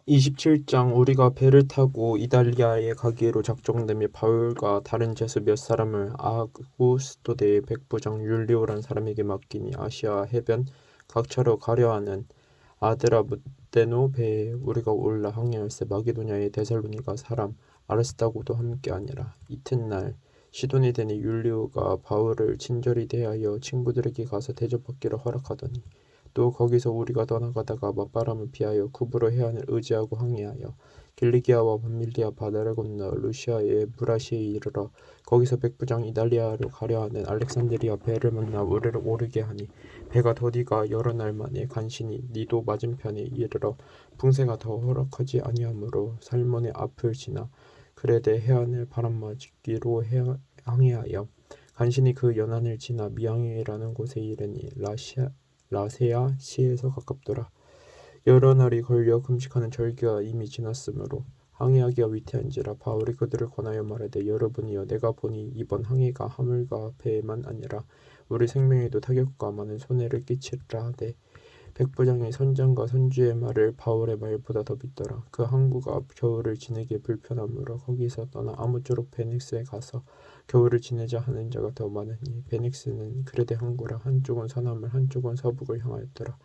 (27장) 우리가 배를 타고 이달리아에 가기로 작정되며 바울과 다른 제수 몇 사람을 아구스도대의 백부장 율리오란 사람에게 맡기니 아시아 해변 각처로 가려하는 아드라무떼노 배에 우리가 올라 항해할세. 마게도냐의 데살로니가 사람 아ርስ다고도 함께하니라. 이튿날 시돈이 되니 율리오가 바울을 친절히 대하여 친구들에게 가서 대접받기를 허락하더니 또 거기서 우리가 떠나가다가 맞바람을 피하여 쿠브로 해안을 의지하고 항해하여 길리기아와 밤밀리아 바다를 건너 루시아의 무라시에 이르러 거기서 백부장 이달리아로 가려하는 알렉산드리아 배를 만나 우리를 오르게 하니 배가 더디가 여러 날 만에 간신히 니도 맞은편에 이르러 풍세가 더 허락하지 아니하므로 살몬의 앞을 지나 그레데 해안을 바람맞기로 항해하여 간신히 그 연안을 지나 미앙이라는 곳에 이르니 라세아 시에서 가깝더라. 여러 날이 걸려 금식하는 절기가 이미 지났으므로 항해하기가 위태한지라. 바울이 그들을 권하여 말하되 여러분이여, 내가 보니 이번 항해가 하물과 배만 아니라 우리 생명에도 타격과 많은 손해를 끼치리라 하되 백부장이 선장과 선주의 말을 바울의 말보다 더 믿더라. 그 항구가 겨울을 지내기에 불편하므로 거기서 떠나 아무쪼록 베넥스에 가서 겨울을 지내자 하는 자가 더 많으니 베넥스는 그레데 항구라. 한쪽은 서남을 한쪽은 서북을 향하였더라.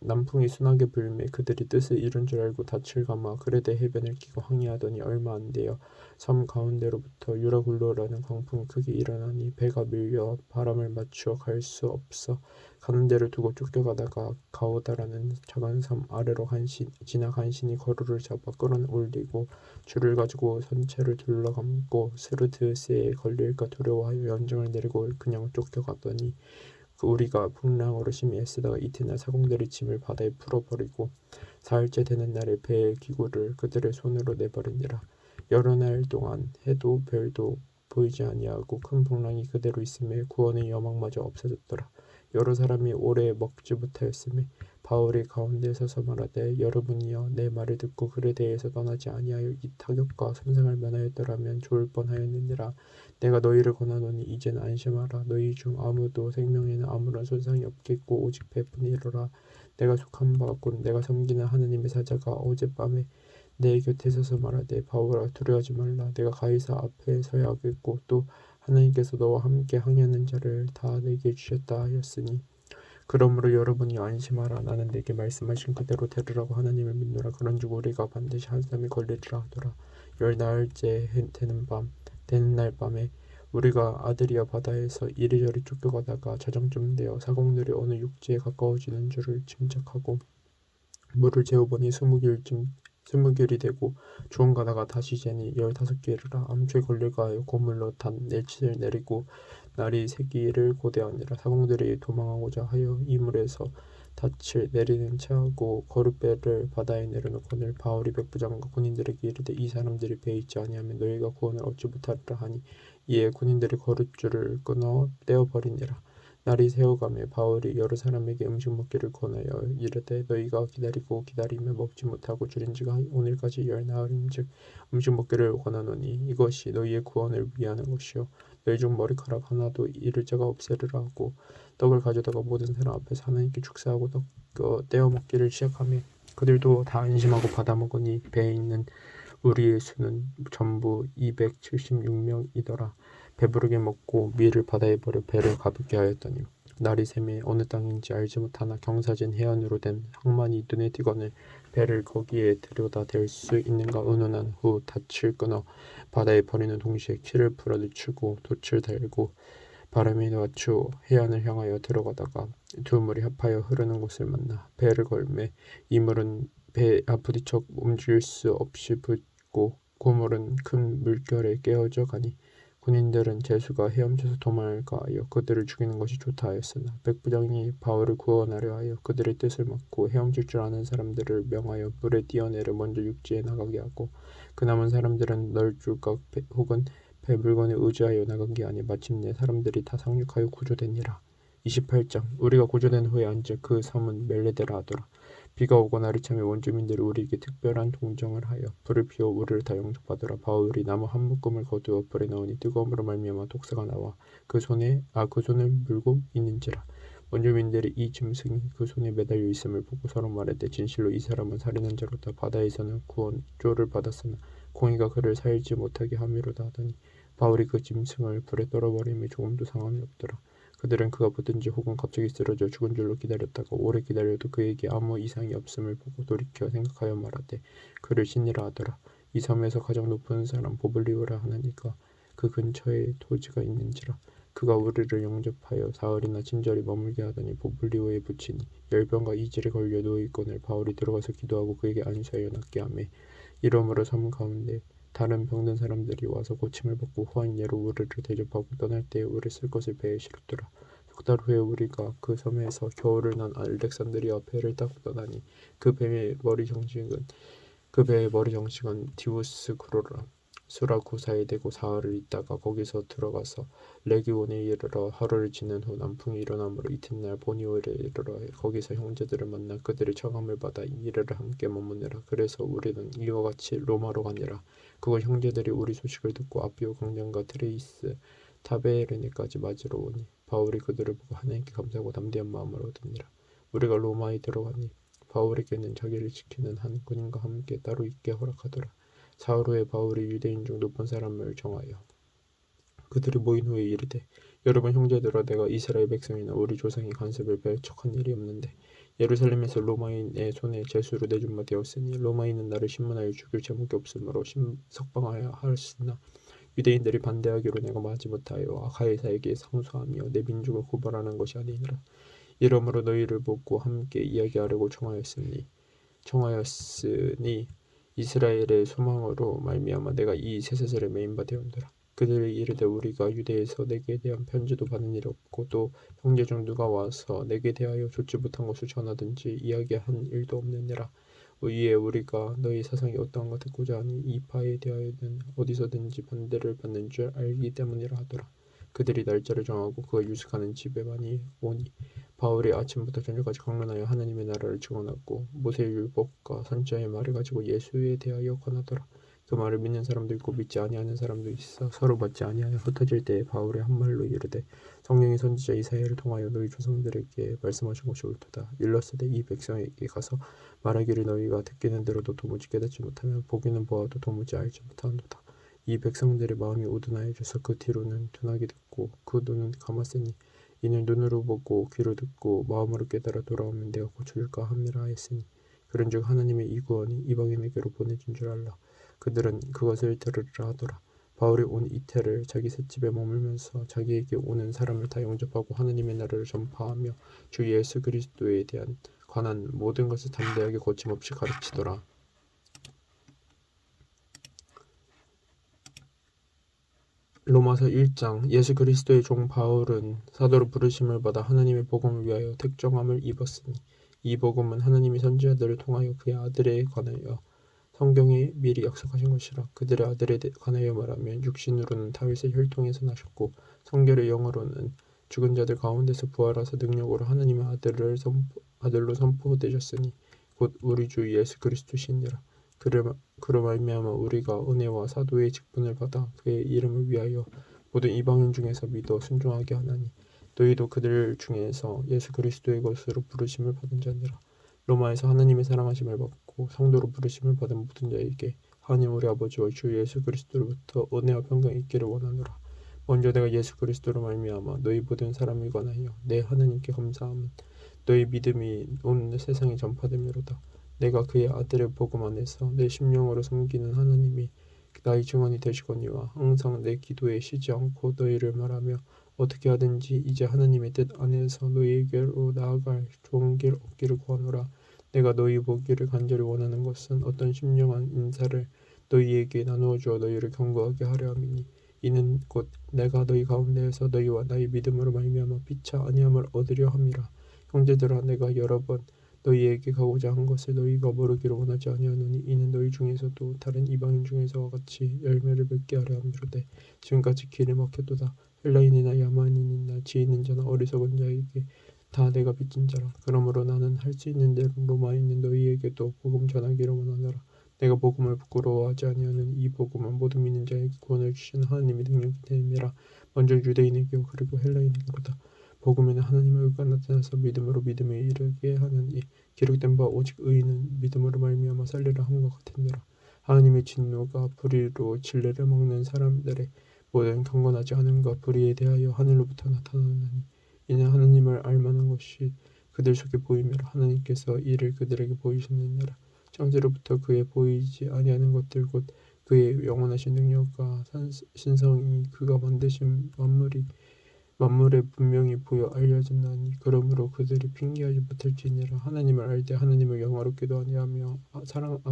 남풍이 순하게 불매 그들이 뜻을 이룬 줄 알고 닻을 감아 그레데 해변을 끼고 항해하더니 얼마 안 되어 섬 가운데로부터 유라굴로라는 광풍이 크게 일어나니 배가 밀려 바람을 맞추어 갈 수 없어 가는 데를 두고 쫓겨가다가 가오다라는 작은 섬 아래로 지나 간신히 거루를 잡아 끌어올리고 줄을 가지고 선체를 둘러감고 스르드스에 걸릴까 두려워하여 연정을 내리고 그냥 쫓겨가더니 우리가 풍랑으로 심히 애쓰다가 이튿날 사공들이 짐을 바다에 풀어버리고 사흘째 되는 날에 배의 기구를 그들의 손으로 내버리니라. 여러 날 동안 해도 별도 보이지 아니하고 큰 풍랑이 그대로 있음에 구원의 여망마저 없어졌더라. 여러 사람이 오래 먹지 못하였음에 바울이 가운데 서서 말하되 여러분이여, 내 말을 듣고 그레데에서 떠나지 아니하여 이 타격과 손상을 면하였더라면 좋을 뻔하였느니라. 내가 너희를 권하노니 이제는 안심하라. 너희 중 아무도 생명에는 아무런 손상이 없겠고 오직 배뿐이로라. 내가 속한 바 곧 내가 섬기는 하느님의 사자가 어젯밤에 내 곁에 서서 말하되 바울아, 두려워하지 말라. 내가 가이사 앞에 서야 하겠고 또 하나님께서 너와 함께 항해하는 자를 다 내게 주셨다 하였으니 그러므로 여러분이 안심하라. 나는 내게 말씀하신 그대로 되리라고 하나님을 믿노라. 그런즉 우리가 반드시 한 삶이 걸리리라 하더라. 열 나흘째 되는 날 밤에 우리가 아드리아 바다에서 이리저리 쫓겨가다가 자정쯤 되어 사공들이 어느 육지에 가까워지는 줄을 짐작하고 물을 재어보니 20길이 되고 조금 가다가 다시 재니 15길이라. 암초에 걸릴까 하여 고물로 단 넷을 내리고 날이 새기를 고대하니라. 사공들이 도망하고자 하여 이물에서 닻을 내리는 체하고 거룻배를 바다에 내려놓거늘 바울이 백부장과 군인들에게 이르되 이 사람들이 배에 있지 아니하면 너희가 구원을 얻지 못하리라 하니 이에 군인들이 거룻줄을 끊어 떼어버리니라. 날이 새어가매 바울이 여러 사람에게 음식 먹기를 권하여 이르되 너희가 기다리고 기다리며 먹지 못하고 줄인 지가 오늘까지 열 나흘인즉 음식 먹기를 권하노니 이것이 너희의 구원을 위하는 것이요 너희 중 머리카락 하나도 잃을 자가 없으리라 하고 떡을 가져다가 모든 사람 앞에서 하나님께 축사하고 떼어 먹기를 시작하며 그들도 다 안심하고 받아 먹으니 배에 있는 우리의 수는 전부 276명이더라. 배부르게 먹고 밀을 바다에 버려 배를 가볍게 하였더니 날이 새매 어느 땅인지 알지 못하나 경사진 해안으로 된 항만이 눈에 띄거늘 배를 거기에 들여다 댈 수 있는가 의논한 후 닻을 끊어 바다에 버리는 동시에 키를 풀어 늦추고 돛을 달고 바람이 맞추어 해안을 향하여 들어가다가 두 물이 합하여 흐르는 곳을 만나 배를 걸매 이 물은 배에 부딪혀 움직일 수 없이 붓고 고물은 큰 물결에 깨어져 가니 군인들은 제수가 헤엄쳐서 도망할까 하여 그들을 죽이는 것이 좋다 하였으나 백부장이 바울을 구원하려 하여 그들의 뜻을 막고 헤엄칠 줄 아는 사람들을 명하여 물에 뛰어내려 먼저 육지에 나가게 하고 그 남은 사람들은 널줄각 혹은 배 물건에 의지하여 나간 게 아니 마침내 사람들이 다 상륙하여 구조되니라. 28장 우리가 구조된 후에 앉아 그 섬은 멜레데라 하더라. 비가 오고 날이 차며 원주민들이 우리에게 특별한 동정을 하여 불을 피워 우리를 다 영접하더라. 바울이 나무 한 묶음을 거두어 불에 넣으니 뜨거움으로 말미암아 독사가 나와 그 손을 물고 있는지라. 원주민들이 이 짐승이 그 손에 매달려 있음을 보고 서로 말하되 진실로 이 사람은 살인한 자로다. 바다에서는 구원조를 받았으나 공의가 그를 살지 못하게 함이로다 하더니 바울이 그 짐승을 불에 떨어버림에 조금도 상함이 없더라. 그들은 그가 붙든지 혹은 갑자기 쓰러져 죽은 줄로 기다렸다가 오래 기다려도 그에게 아무 이상이 없음을 보고 돌이켜 생각하여 말하되 그를 신이라 하더라. 이 섬에서 가장 높은 사람 보블리오라 하나니가 그 근처에 토지가 있는지라. 그가 우리를 영접하여 사흘이나 친절히 머물게 하더니 보블리오에 붙이니 열병과 이질에 걸려 누워있거늘 바울이 들어가서 기도하고 그에게 안수하여 낫게 하며 이러므로 섬 가운데 다른 병든 사람들이 와서 고침을 받고 후한 예로 우리를 대접하고 떠날 때에 우리 쓸 것을 배에 실었더라. 석 달 후에 우리가 그 섬에서 겨울을 난 알렉산드리아 배를 타고 떠나니 그 배의 머리 정식은 디오스쿠로라 수라쿠사에 대고 사흘을 있다가 거기서 들어가서 레기온에 이르러 하루를 지낸 후 남풍이 일어나므로 이튿날 보니오에 이르러 거기서 형제들을 만나 그들의 청함을 받아 이일을 함께 머무느라. 그래서 우리는 이와 같이 로마로 가니라. 그곳 형제들이 우리 소식을 듣고 아비오 강장과 트레이스 타베르네까지 맞으러 오니 바울이 그들을 보고 하나님께 감사하고 담대한 마음을 얻으니라. 우리가 로마에 들어가니 바울에게는 자기를 지키는 한 군인과 함께 따로 있게 허락하더라. 사흘 후에 바울이 유대인 중 높은 사람을 정하여 그들이 모인 후에 이르되 여러분 형제들아 내가 이스라엘 백성이나 우리 조상의 간섭을 배척한 일이 없는데 예루살렘에서 로마인의 손에 제수로 내준 바 되었으니 로마인은 나를 신문하여 죽일 제목이 없으므로 석방하여 하였으나 유대인들이 반대하기로 내가 마지 못하여 가이사에게 상소하며 내 민족을 고발하는 것이 아니니라. 이러므로 너희를 보고 함께 이야기하려고 청하였으니 이스라엘의 소망으로 말미암아 내가 이 쇠사슬에 매인 바 되었노라. 그들이 이르되 우리가 유대에서 내게 대한 편지도 받은 일이 없고 또 형제 중 누가 와서 내게 대하여 좋지 못한 것을 전하든지 이야기한 일도 없느니라. 이에 우리가 너희 사상이 어떠한가 듣고자 하니 이 바에 대하여는 어디서든지 반대를 받는 줄 알기 때문이라 하더라. 그들이 날짜를 정하고 그가 유숙하는 집에 많이 오니 바울이 아침부터 저녁까지 강론하여 하나님의 나라를 증언하고 모세의 율법과 선지자의 말을 가지고 예수에 대하여 권하더라. 그 말을 믿는 사람도 있고 믿지 아니하는 사람도 있어 서로 받지 아니하여 흩어질 때에 바울이 한 말로 이르되 성령이 선지자 이사야를 통하여 너희 조상들에게 말씀하신 것이 옳도다. 일렀으되 이 백성에게 가서 말하기를 너희가 듣기는 들어도 도무지 깨닫지 못하며 보기는 보아도 도무지 알지 못하노다. 이 백성들의 마음이 우둔하여져서 그 뒤로는 둔하게 듣고 그 눈은 감았으니 이는 눈으로 보고 귀로 듣고 마음으로 깨달아 돌아오면 내가 고쳐줄까 함이라 하였으니 그런즉 하나님의 이 구원이 이방인에게로 보내진 줄 알라. 그들은 그것을 들으리라 하더라. 바울이 온 이태를 자기 셋집에 머물면서 자기에게 오는 사람을 다 영접하고 하나님의 나라를 전파하며 주 예수 그리스도에 대한 관한 모든 것을 담대하게 거침없이 가르치더라. 로마서 1장. 예수 그리스도의 종 바울은 사도로 부르심을 받아 하나님의 복음을 위하여 택정함을 입었으니 이 복음은 하나님이 선지자들을 통하여 그의 아들에 관하여 성경에 미리 약속하신 것이라. 그들의 아들에 관하여 말하면 육신으로는 다윗의 혈통에서 나셨고 성결의 영으로는 죽은 자들 가운데서 부활하사 능력으로 하나님의 아들로 선포되셨으니 곧 우리 주 예수 그리스도시니라. 그로 말미암아 우리가 은혜와 사도의 직분을 받아 그의 이름을 위하여 모든 이방인 중에서 믿어 순종하게 하나니 너희도 그들 중에서 예수 그리스도의 것으로 부르심을 받은 자니라. 로마에서 하나님의 사랑하심을 받고 성도로 부르심을 받은 모든 자에게 하나님 우리 아버지와 주 예수 그리스도로부터 은혜와 평강이 있기를 원하노라. 먼저 내가 예수 그리스도로 말미암아 너희 모든 사람을 관하여 내 하나님께 감사함은 너희 믿음이 온 세상에 전파됨이로다. 내가 그의 아들의 복음 안에서 내 심령으로 섬기는 하나님이 나의 증언이 되시거니와 항상 내 기도에 쉬지 않고 너희를 말하며 어떻게 하든지 이제 하나님의 뜻 안에서 너희에게로 나아갈 좋은 길 얻기를 구하노라. 내가 너희 보기를 간절히 원하는 것은 어떤 신령한 인사를 너희에게 나누어 주어 너희를 경고하게 하려 함이니 이는 곧 내가 너희 가운데에서 너희와 나의 믿음으로 말미암아 피차 아니함을 얻으려 함이라. 형제들아 내가 여러 번 너희에게 가고자 한 것을 너희가 모르기를 원하지 아니하노니 이는 너희 중에서도 다른 이방인 중에서와 같이 열매를 맺게 하려 함이로되 지금까지 길이 막혔도다. 헬라인이나 야만인이나 지혜 있는 자나 어리석은 자에게 다 내가 빚진 자라. 그러므로 나는 할 수 있는 대로 로마에 있는 너희에게도 복음 전하기를 원하노라. 내가 복음을 부끄러워하지 아니하는 이 복음은 모든 믿는 자에게 구원을 주시는 하나님의 능력이 됨이라. 먼저 유대인에게요 그리고 헬라인에게로다. 복음에는 하나님의 의가 나타나서 믿음으로 믿음에 이르게 하느니 기록된 바 오직 의인은 믿음으로 말미암아 살리라 함과 같으니라. 하나님의 진노가 불의로 진리를 먹는 사람들의 모든 경건하지 않음과 불의에 대하여 하늘로부터 나타나느니 이는 하나님을 알만한 것이 그들 속에 보이므로 하나님께서 이를 그들에게 보이셨느니라. 창세로부터 그의 보이지 아니하는 것들 곧 그의 영원하신 능력과 신성이 그가 만드신 만물에 분명히 보여 알려졌나니 그러므로 그들이 핑계하지 못할지니라. 하나님을 알 때 하나님을 영화롭게도 아니하며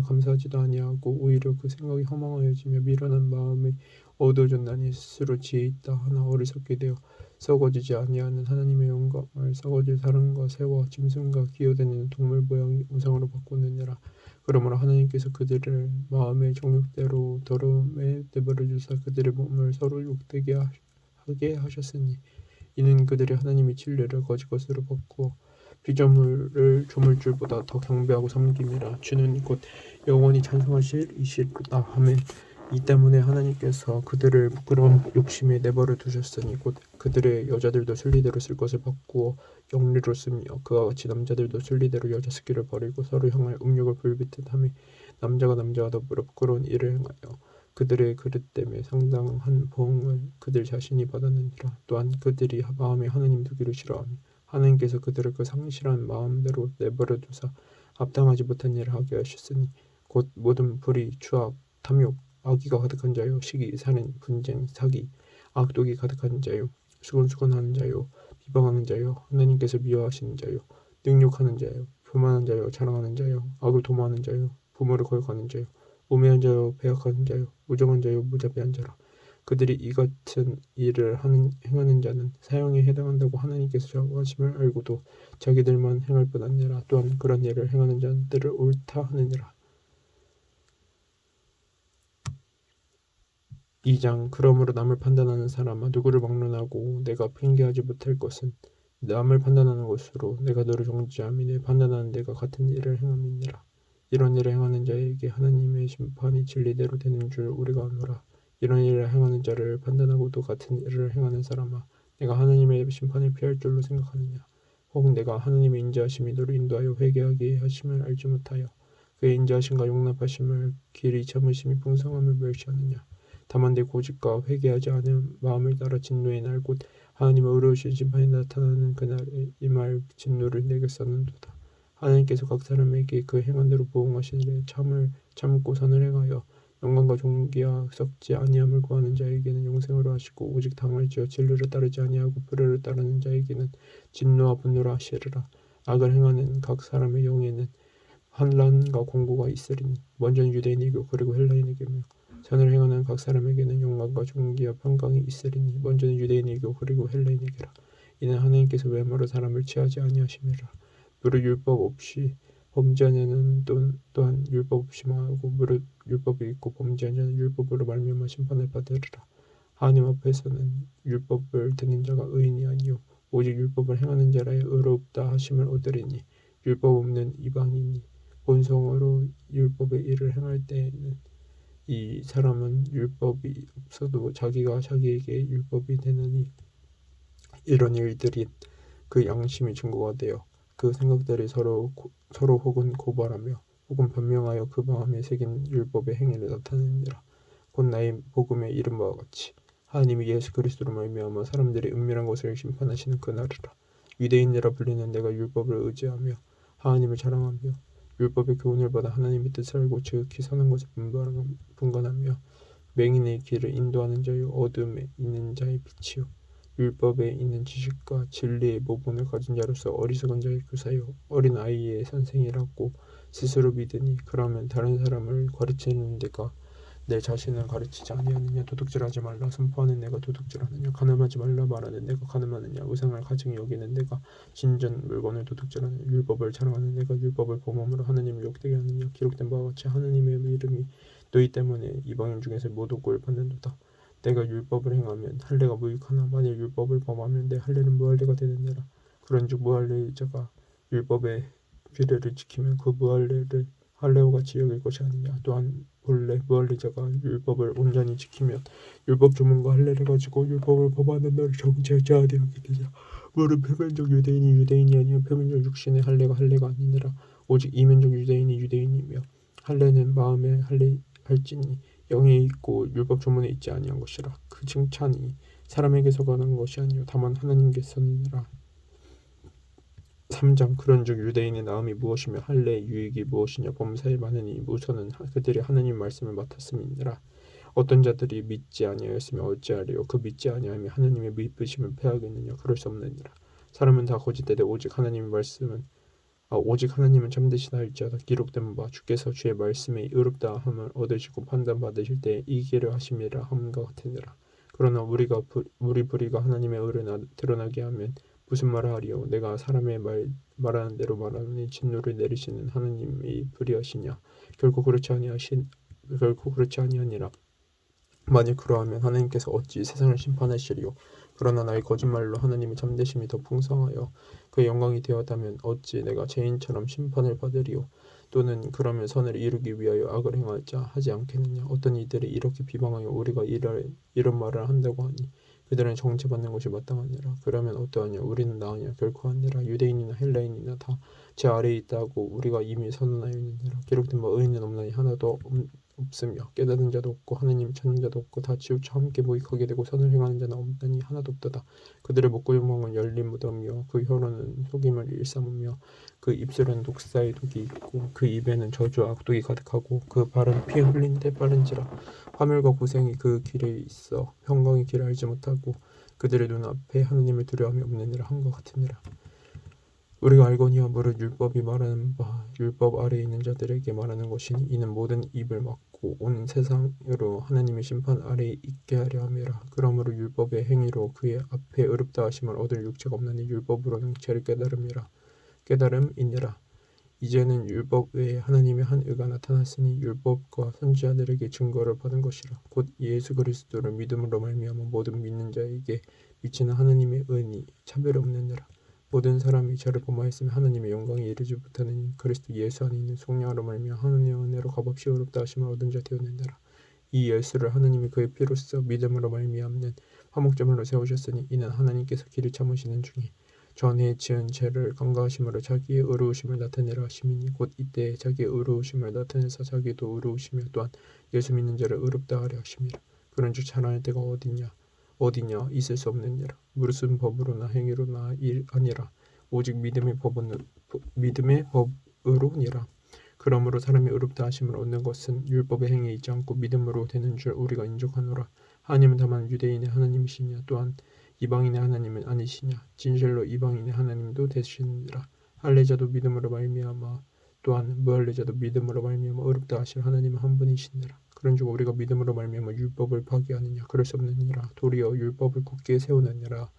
감사하지도 아니하고 오히려 그 생각이 허망하여지며 미련한 마음이 어두워졌나니 스스로 지혜 있다 하나 어리석게 되어 썩어지지 아니하는 하나님의 영광을 썩어질 사람과 새와 짐승과 기어다니는 동물 모양의 우상으로 바꾸느니라. 그러므로 하나님께서 그들을 마음의 정욕대로 더러움에 내버려 주사 그들의 몸을 서로 욕되게 하게 하셨으니 이는 그들이 하나님의 진리를 거짓 것으로 바꾸어 피조물을 조물줄보다 더 경배하고 섬김이라. 주는 곧 영원히 찬송하시리로다 하매 이 때문에 하나님께서 그들을 부끄러운 욕심에 내버려 두셨으니 곧 그들의 여자들도 순리대로 쓸 것을 바꾸어 영리로 쓰며 그와 같이 남자들도 순리대로 여자 쓰기를 버리고 서로 향하여 음욕을 불빛듯하며 남자가 남자와 더불어 부끄러운 일을 행하여 그들의 그릇 때문에 상당한 보응을 그들 자신이 받았느니라. 또한 그들이 마음에 하나님 두기를 싫어하며 하나님께서 그들을 그 상실한 마음대로 내버려 두사 합당하지 못한 일을 하게 하셨으니 곧 모든 불의, 추악, 탐욕, 악의가 가득한 자요, 시기, 살인, 분쟁, 사기, 악독이 가득한 자요, 수곤수곤하는 자요, 비방하는 자요, 하나님께서 미워하시는 자요, 능욕하는 자요, 교만한 자요, 자랑하는 자요, 악을 도모하는 자요, 부모를 거역하는 자요, 우매한 자요, 배역하는 자요, 무정한 자요, 무자비한 자라. 그들이 이 같은 일을 행하는 자는 사형에 해당한다고 하나님께서 정하심을 알고도 자기들만 행할 뿐 아니라 또한 그런 일을 행하는 자들을 옳다 하느니라. 2장 그러므로 남을 판단하는 사람아 누구를 막론하고 내가 핑계하지 못할 것은 남을 판단하는 것으로 내가 너를 정죄함이 내 판단하는 내가 같은 일을 행함이니라. 이런 일을 행하는 자에게 하나님의 심판이 진리대로 되는 줄 우리가 아노라. 이런 일을 행하는 자를 판단하고도 같은 일을 행하는 사람아 내가 하나님의 심판을 피할 줄로 생각하느냐. 혹 내가 하나님의 인자하심이 너를 인도하여 회개하게 하심을 알지 못하여 그의 인자하심과 용납하심을 길이 참으심이 풍성함을 멸시하느냐. 다만 내 고집과 회개하지 않은 마음을 따라 진노의 날 곧 하나님의 의로우신 심판이 나타나는 그날에 임할 진노를 내게 쏟는도다. 하나님께서 각 사람에게 그 행한 대로 보응하시되 참고 선을 행하여 영광과 존귀와 썩지 아니함을 구하는 자에게는 영생으로 하시고 오직 당을 지어 진리를 따르지 아니하고 불의를 따르는 자에게는 진노와 분노를 하시리라. 악을 행하는 각 사람의 영에는 환난과 공고가 있으리니 먼저는 유대인이고 그리고 헬라인에게며 선을 행하는 각 사람에게는 영광과 존귀와 평강이 있으리니 먼저는 유대인이고 그리고 헬라인에게라. 이는 하나님께서 외모로 사람을 취하지 아니하심이라. 무릇 율법 없이 범죄한 자는 또한 율법 없이 망하고 무릇 율법이 있고 범죄한 자는 율법으로 말미암아 심판을 받으리라. 하나님 앞에서는 율법을 듣는 자가 의인이 아니요 오직 율법을 행하는 자라 의롭다 하심을 얻으리니 율법 없는 이방인이 본성으로 율법의 일을 행할 때에는 이 사람은 율법이 없어도 자기가 자기에게 율법이 되느니 이런 일들이 그 양심의 증거가 되어 그 생각들이 서로 혹은 고발하며 혹은 변명하여 그 마음에 새긴 율법의 행위를 나타내니라. 곧 나의 복음에 이른 바와 같이 하나님이 예수 그리스도로 말미암아 사람들이 은밀한 것을 심판하시는 그날이라. 유대인이라 불리는 내가 율법을 의지하며 하나님을 자랑하며 율법의 교훈을 받아 하나님의 뜻을 알고 지극히 선한 것을 분간하며 맹인의 길을 인도하는 자요 어둠에 있는 자의 빛이요 율법에 있는 지식과 진리의 모본을 가진 자로서 어리석은 자의 교사요 어린 아이의 선생이라고 스스로 믿으니 그러면 다른 사람을 가르치는 데가 내 자신을 가르치지 아니하느냐. 도둑질하지 말라 선포하는 내가 도둑질하느냐. 간음하지 말라 말하는 내가 간음하느냐. 우상을 가증히 여기는 내가 진전 물건을 도둑질하느냐. 율법을 자랑하는 내가 율법을 범함으로 하느님을 욕되게 하느냐. 기록된 바와 같이 하느님의 이름이 너희 때문에 이방인 중에서 모독을 받는도다. 내가 율법을 행하면 할례가 무익하나 만일 율법을 범하면 내 할례는 무할례가 되느니라. 그런즉 무할례자가 율법의 규례를 지키면 그 무할례를 할례와 같이 여길 것이 아니냐. 또한 본래 무할례자가 율법을 온전히 지키면 율법 조문과 할례를 가지고 율법을 범하는 너를 정죄하지 아니하겠느냐. 무릇 표면적 유대인이 유대인이 아니요 표면적 육신의 할례가 할례가 아니니라. 오직 이면적 유대인이 유대인이며 할례는 마음에 할지니 영에 있고 율법 조문에 있지 아니한 것이라. 그 칭찬이 사람에게서 가는 것이 아니요 다만 하나님께서니라. 3장 그런즉 유대인의 나음이 무엇이며 할례의 유익이 무엇이냐. 범사에 많으니 우선은 그들이 하나님 말씀을 맡았음이니라. 어떤 자들이 믿지 아니하였으며 어찌하리요. 그 믿지 아니하며 하나님의 미쁘심을 패하겠느냐. 그럴 수 없느니라. 사람은 다 거짓되되 오직 하나님은 참되시다 할지어다. 기록된 바 주께서 주의 말씀에 의롭다 함을 얻으시고 판단 받으실 때 이기려 하심이라 함과 같으니라. 그러나 우리 불의가 하나님의 의를 드러나게 하면 무슨 말을 하리요. 내가 사람의 말하는 대로 말하노니 진노를 내리시는 하나님이 불의하시냐. 결코 그렇지 아니하니라. 만일 그러하면 하나님께서 어찌 세상을 심판하시리요. 그러나 나의 거짓말로 하나님의 참되심이 더 풍성하여 그의 영광이 되었다면 어찌 내가 죄인처럼 심판을 받으리요. 또는 그러면 선을 이루기 위하여 악을 행하자 하지 않겠느냐. 어떤 이들이 이렇게 비방하여 우리가 이런 말을 한다고 하니 그들은 정죄받는 것이 마땅하니라. 그러면 어떠하냐. 우리는 나으냐. 결코 아니라. 유대인이나 헬라인이나 다 제 아래에 있다고 우리가 이미 선언하였느니라. 기록된 바 의인은 없나니 하나도 없으며 깨닫는 자도 없고 하나님 찾는 자도 없고 다 치우쳐 함께 모익하게 되고 선을 행하는 자는 없나니 하나도 없도다. 그들의 목구멍은 열린 무덤이요 그 혀로는 속임을 일삼으며 그 입술에는 독사의 독이 있고 그 입에는 저주와 악독이 가득하고 그 발은 피 흘린 데 빠른지라. 화멸과 고생이 그 길에 있어 평강의 길을 알지 못하고 그들의 눈앞에 하나님을 두려움이 없느니라 함과 같으니라. 우리가 알거니와 무릇 율법이 말하는 바 율법 아래에 있는 자들에게 말하는 것이니 이는 모든 입을 막고 온 세상으로 하나님의 심판 아래에 있게 하려 함이라. 그러므로 율법의 행위로 그의 앞에 의롭다 하심을 얻을 육체가 없나니 율법으로는 죄를 깨달음이니라. 이제는 율법 외에 하나님의 한 의가 나타났으니 율법과 선지자들에게 증거를 받은 것이라. 곧 예수 그리스도를 믿음으로 말미암아 모든 믿는 자에게 미치는 하나님의 은이 차별이 없느니라. 모든 사람이 저를 범하였으면 하나님의 영광에 이르지 못하느니 그리스도 예수 안에 있는 속량으로 말미암아 하나님의 은혜로 값없이 의롭다 하심을 얻은 자 되었느니라. 이 예수를 하나님이 그의 피로써 믿음으로 말미암는 화목제물로 세우셨으니 이는 하나님께서 길을 참으시는 중에 전에 지은 죄를 간과하심으로 자기의 의로우심을 나타내려 하심이니 곧 이때 자기의 의로우심을 나타내사 자기도 의로우시며 또한 예수 믿는 자를 의롭다 하려 하심이라. 그런즉 자랑할 때가 어디냐 있을 수 없느니라. 무릇은 법으로나 행위로나 아니라 오직 믿음의 법으로니라. 그러므로 사람이 의롭다 하심을 얻는 것은 율법의 행위에 있지 않고 믿음으로 되는 줄 우리가 인정하노라. 하나님은 다만 유대인의 하나님이시냐 또한 이방인의 하나님은 아니시냐. 진실로 이방인의 하나님도 되시느니라. 할례자도 믿음으로 말미암아 또한 무할례자도 믿음으로 말미암아 의롭다 하실 하나님은 한 분이시니라. 그런즉 우리가 믿음으로 말미암아 율법을 파기하느냐. 그럴 수 없느니라. 도리어 율법을 굳게 세우느니라.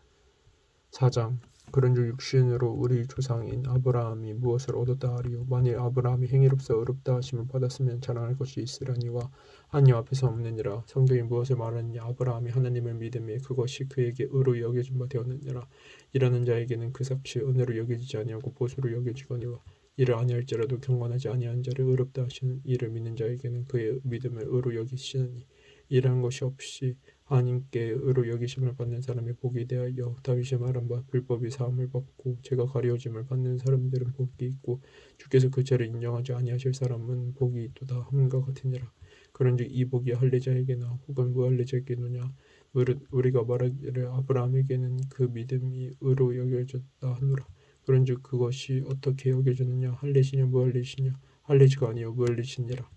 4장 그런즉 육신으로 우리 조상인 아브라함이 무엇을 얻었다 하리요. 만일 아브라함이 행위로서 의롭다 하심을 받았으면 자랑할 것이 있으려니와 하나님 앞에서 없느니라. 성경이 무엇을 말하느냐. 아브라함이 하나님을 믿음에 그것이 그에게 의로 여겨진 바 되었느니라. 일하는 자에게는 그 삭시 은혜로 여겨지지 아니하고 보수로 여겨지거니와 이를 아니할지라도 경건하지 아니한 자를 의롭다 하시는 이를 믿는 자에게는 그의 믿음을 의로 여기시느니 일하는 것이 없이 하나님께 의로 여기심을 받는 사람의 복이 대하여 다윗이 말한 바 불법이 사함을 받고 죄가 가려짐을 받는 사람들은 복이 있고 주께서 그 죄를 인정하지 아니하실 사람은 복이 있도다 함과 같으니라. 그런즉 이 복이 할례자에게나 혹은 무할례자에게느냐. 무릇 우리가 말하기를 아브라함에게는 그 믿음이 의로 여겨졌다 하노라. 그런즉 그것이 어떻게 여겨졌느냐. 할례시냐 무할례시냐. 할례시가 아니요 무할례시니라.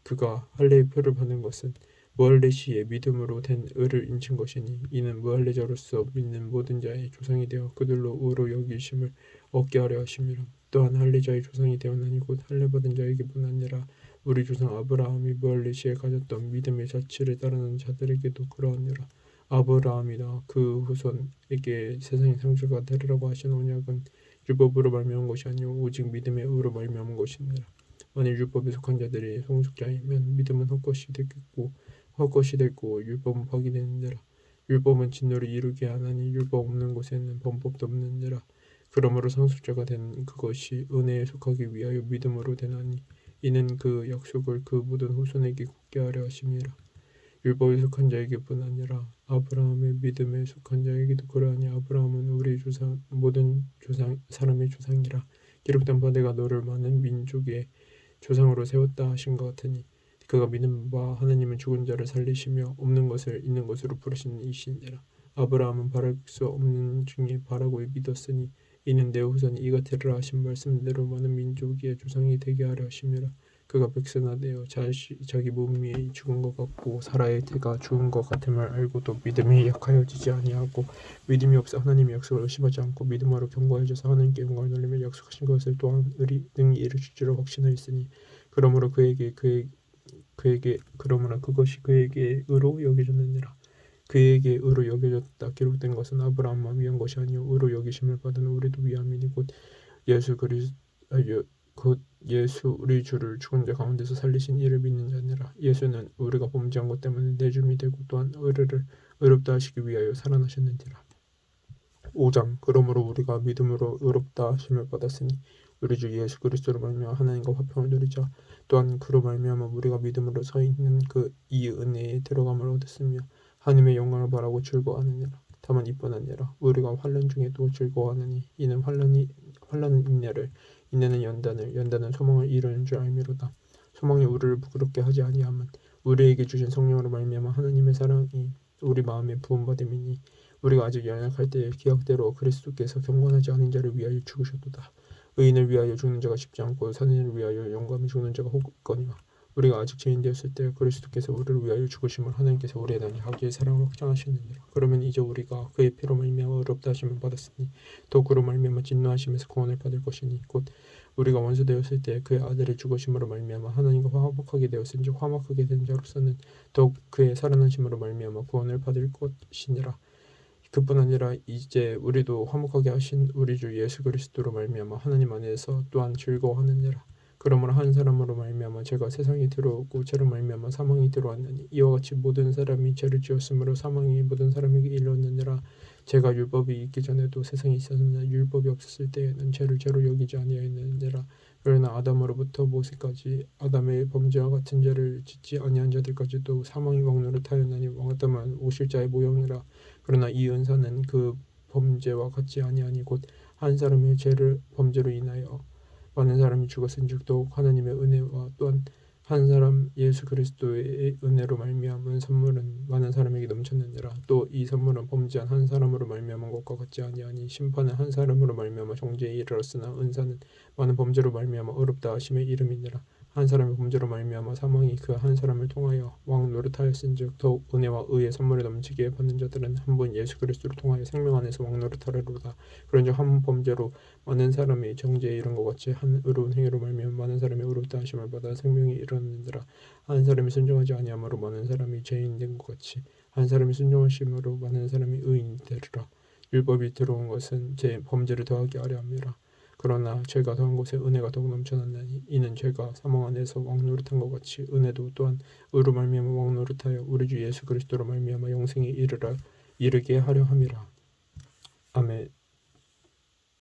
그가 할례의 표를 받는 것은 무할례시의 믿음으로 된 의를 인친 것이니 이는 무할례자로서 믿는 모든 자의 조상이 되어 그들로 의로 여기심을 얻게 하려 하심이라. 또한 할례자의 조상이 되었나니 곧 할례받은 자에게뿐 아니라 우리 조상 아브라함이 무할례시에 가졌던 믿음의 자취를 따르는 자들에게도 그러하니라. 아브라함이나 그 후손에게 세상의 상주가 되리라고 하신 언약은 율법으로 말미암은 것이 아니요 오직 믿음의 의로 말미암은 것이니라. 만일 율법에 속한 자들이 성숙자이면 믿음은 헛것이 됐고 율법은 파기되느니라. 율법은 진노를 이루게 하나니 율법 없는 곳에는 범법도 없느니라. 그러므로 성숙자가 된 그것이 은혜에 속하기 위하여 믿음으로 되나니 이는 그 약속을 그 모든 후손에게 굳게 하려 하심이라. 율법에 속한 자에게뿐 아니라 아브라함의 믿음에 속한 자에게도 그러하니 아브라함은 우리 조상 모든 조상 사람의 조상이라. 기록된 바 내가 너를 많은 민족의 조상으로 세웠다 하신 것 같으니 그가 믿는 바 하나님은 죽은 자를 살리시며 없는 것을 있는 것으로 부르시는 이시니라. 아브라함은 바랄 수 없는 중에 바라고 믿었으니 이는 내 후손이 이가 되리라 하신 말씀대로 많은 민족의 조상이 되게 하려 하심이라. 그가 백선하되어 자기 몸 위에 죽은 것 같고 사라의 태가 죽은 것 같음을 알고도 믿음이 약하여지지 아니하고 믿음이 없어 하나님의 약속을 의심하지 않고 믿음으로 견고해져서 하나님께 영광을 돌리며 약속하신 것을 또한 능히 이루실 줄을 확신하였으니 그러므로 그것이 그에게 의로 여겨졌느니라. 그에게 의로 여겨졌다 기록된 것은 아브라함만 위한 것이 아니요 의로 여기심을 받은 우리도 위함이니 곧 예수 우리 주를 죽은 자 가운데서 살리신 이를 믿는 자니라. 예수는 우리가 범죄한 것 때문에 내줌이 되고 또한 의를 의롭다 하시기 위하여 살아나셨느니라. 5장 그러므로 우리가 믿음으로 의롭다 하심을 받았으니 우리 주 예수 그리스도로 말미암아 하나님과 화평을 누리자. 또한 그로 말미암아 우리가 믿음으로 서 있는 이 은혜에 들어감을 얻었으며 하나님의 영광을 바라고 즐거워하느니라. 다만 이뿐 아니라 우리가 환난 중에도 즐거워하느니 이는 환난은 인내를 인내는 연단은 소망을 이루는 줄 알미로다. 소망이 우리를 부끄럽게 하지 아니함은 우리에게 주신 성령으로 말미암아 하나님의 사랑이 우리 마음에 부음받음이니 우리가 아직 연약할 때에 기약대로 그리스도께서 경건하지 않은 자를 위하여 죽으셨도다. 의인을 위하여 죽는 자가 쉽지 않고 선인을 위하여 영감히 죽는 자가 혹 있거니와 우리가 아직 죄인 되었을 때 그리스도께서 우리를 위하여 죽으심을 하나님께서 우리에 대한 자기의 사랑을 확증하셨느니라. 그러면 이제 우리가 그의 피로 말미암아 의롭다 하심을 받았으니 또 그로 말미암아 진노하심에서 구원을 받을 것이니 곧 우리가 원수 되었을 때 그의 아들의 죽으심으로 말미암아 하나님과 화목하게 되었은즉 화목하게 된 자로서는 더욱 그의 살아나심으로 말미암아 구원을 받을 것이니라. 그뿐 아니라 이제 우리도 화목하게 하신 우리 주 예수 그리스도로 말미암아 하나님 안에서 또한 즐거워하느니라. 그러므로 한 사람으로 말미암아 죄가 세상에 들어오고 죄로 말미암아 사망이 들어왔느니 이와 같이 모든 사람이 죄를 지었으므로 사망이 모든 사람에게 이르렀느니라. 죄가 율법이 있기 전에도 세상에 있었으나 율법이 없었을 때에는 죄를 죄로 여기지 아니하였느니라. 그러나 아담으로부터 모세까지 아담의 범죄와 같은 죄를 짓지 아니한 자들까지도 사망이 왕노릇하였나니 아담은 오실 자의 모형이라. 그러나 이 은사는 그 범죄와 같지 아니하니 곧 한 사람의 범죄로 인하여 많은 사람이 죽었은즉 더욱 하나님의 은혜와 또한 한 사람 예수 그리스도의 은혜로 말미암은 선물은 많은 사람에게 넘쳤느니라. 또 이 선물은 범죄한 한 사람으로 말미암은 것과 같지 아니하니 심판은 한 사람으로 말미암아 정죄에 이르렀으나 은사는 많은 범죄로 말미암아 의롭다 하심의 이름이니라. 한 사람의 범죄로 말미암아 사망이 그 한 사람을 통하여 왕 노릇하였은즉 더욱 은혜와 의의 선물을 넘치게 받는 자들은 한 분 예수 그리스도를 통하여 생명 안에서 왕 노릇하리로다. 그런즉 한 범죄로 많은 사람이 정죄에 이른 것 같이 한 의로운 행위로 말미암아 많은 사람이 의롭다 하심을 받아 생명이 이르렀느니라. 한 사람이 순종하지 아니함으로 많은 사람이 죄인 된 것 같이 한 사람이 순종하심으로 많은 사람이 의인이 되리라. 율법이 들어온 것은 범죄를 더하게 하려 함이라. 그러나 죄가 더한 곳에 은혜가 더욱 넘쳐났나니 이는 죄가 사망 안에서 왕노릇한 것 같이 은혜도 또한 의로 말미암아 왕노릇하여 우리 주 예수 그리스도로 말미암아 영생에 이르게 하려 함이라. 아멘.